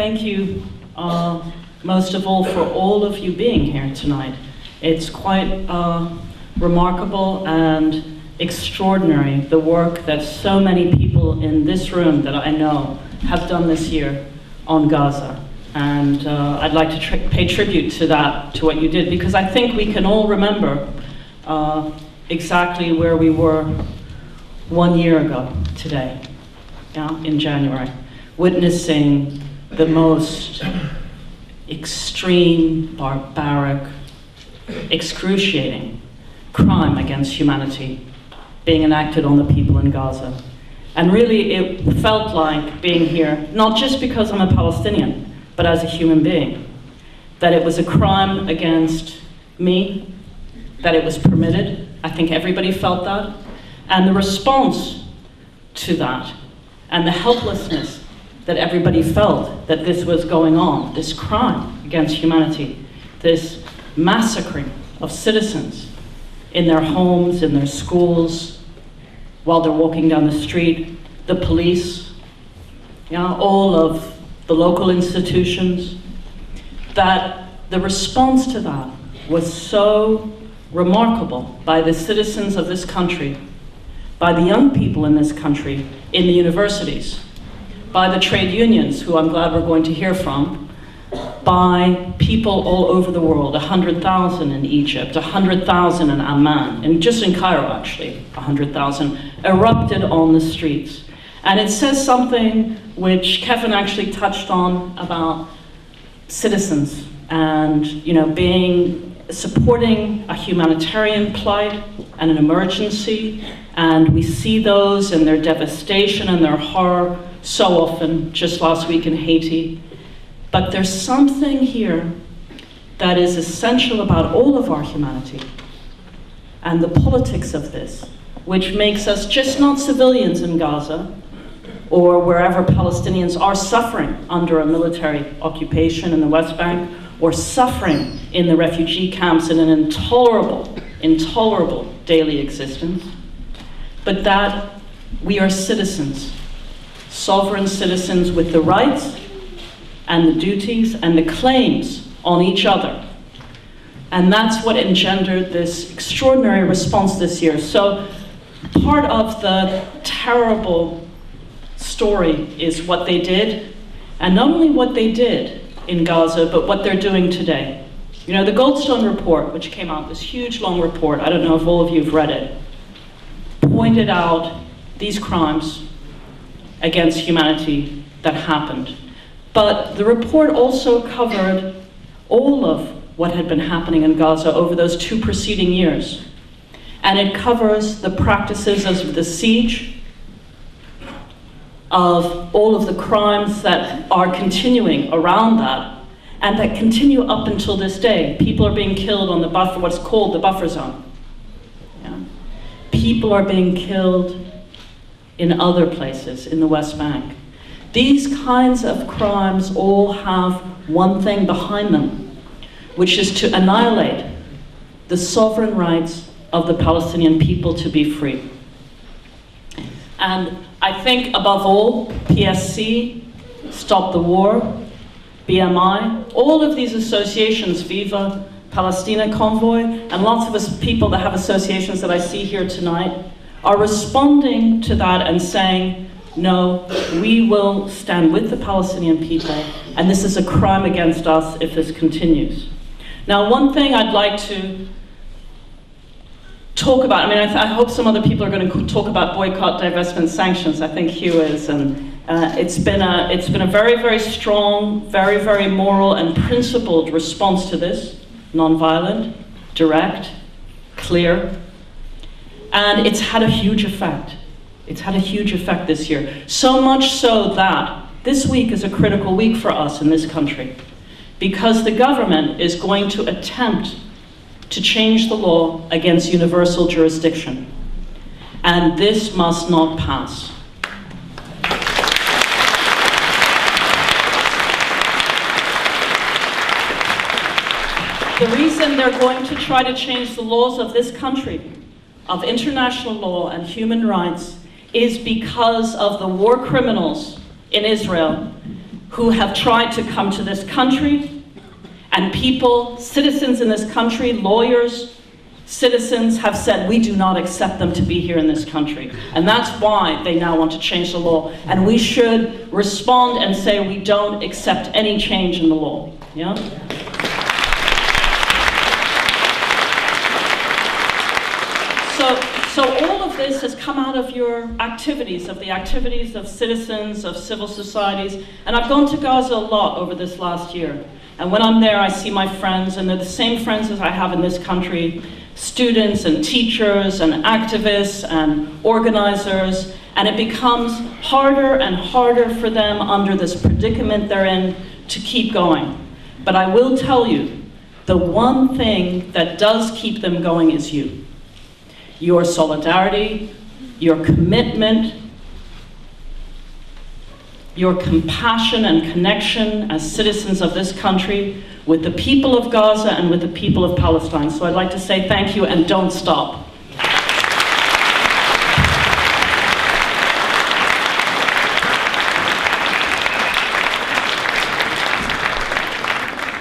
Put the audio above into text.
thank you most of all for all of you being here tonight. It's quite remarkable and extraordinary, the work that so many people in this room that I know have done this year on Gaza. And I'd like to pay tribute to that, to what you did, because I think we can all remember exactly where we were 1 year ago today, in January, witnessing the most extreme, barbaric, excruciating crime against humanity being enacted on the people in Gaza. And really it felt like being here, not just because I'm a Palestinian, but as a human being, that it was a crime against me, that it was permitted. I think everybody felt that. And the response to that, and the helplessness that everybody felt that this was going on, this crime against humanity, this massacring of citizens in their homes, in their schools, while they're walking down the street, the police, all of the local institutions, that the response to that was so remarkable by the citizens of this country, by the young people in this country, in the universities, by the trade unions, who I'm glad we're going to hear from, by people all over the world, 100,000 in Egypt, 100,000 in Amman, and just in Cairo actually, 100,000, erupted on the streets. And it says something which Kevin actually touched on about citizens and supporting a humanitarian plight and an emergency, and we see those and their devastation and their horror so often, just last week in Haiti. But there's something here that is essential about all of our humanity and the politics of this, which makes us just not civilians in Gaza or wherever Palestinians are suffering under a military occupation in the West Bank, or suffering in the refugee camps in an intolerable daily existence, but that we are citizens, sovereign citizens with the rights and the duties and the claims on each other. And that's what engendered this extraordinary response this year. So part of the terrible story is what they did, and not only what they did in Gaza, but what they're doing today. The Goldstone report, which came out, this huge long report, I don't know if all of you have read it, pointed out these crimes against humanity that happened. But the report also covered all of what had been happening in Gaza over those 2 preceding years. And it covers the practices of the siege, of all of the crimes that are continuing around that, and that continue up until this day. People are being killed on the buffer, what's called the buffer zone. People are being killed in other places in the West Bank. These kinds of crimes all have one thing behind them, which is to annihilate the sovereign rights of the Palestinian people to be free. And I think above all, PSC, Stop the War, BMI, all of these associations, Viva Palestina Convoy, and lots of us people that have associations that I see here tonight, are responding to that and saying, no, we will stand with the Palestinian people, and this is a crime against us if this continues. Now, one thing I'd like to talk about, I hope some other people are going to talk about boycott, divestment, sanctions. I think Hugh is, and it's been a very, very strong, very, very moral and principled response to this, nonviolent, direct, clear, and it's had a huge effect. It's had a huge effect this year. So much so that this week is a critical week for us in this country, because the government is going to attempt to change the law against universal jurisdiction. And this must not pass. The reason they're going to try to change the laws of this country, of international law and human rights, is because of the war criminals in Israel who have tried to come to this country, and people, citizens in this country, lawyers, citizens have said, we do not accept them to be here in this country. And that's why they now want to change the law. And we should respond and say we don't accept any change in the law. Yeah? So all of this has come out of your activities, of the activities of citizens, of civil societies. And I've gone to Gaza a lot over this last year. And when I'm there, I see my friends, and they're the same friends as I have in this country. Students and teachers and activists and organizers, and it becomes harder and harder for them under this predicament they're in to keep going. But I will tell you, the one thing that does keep them going is you. Your solidarity, your commitment, your compassion and connection as citizens of this country with the people of Gaza and with the people of Palestine. So I'd like to say thank you, and don't stop.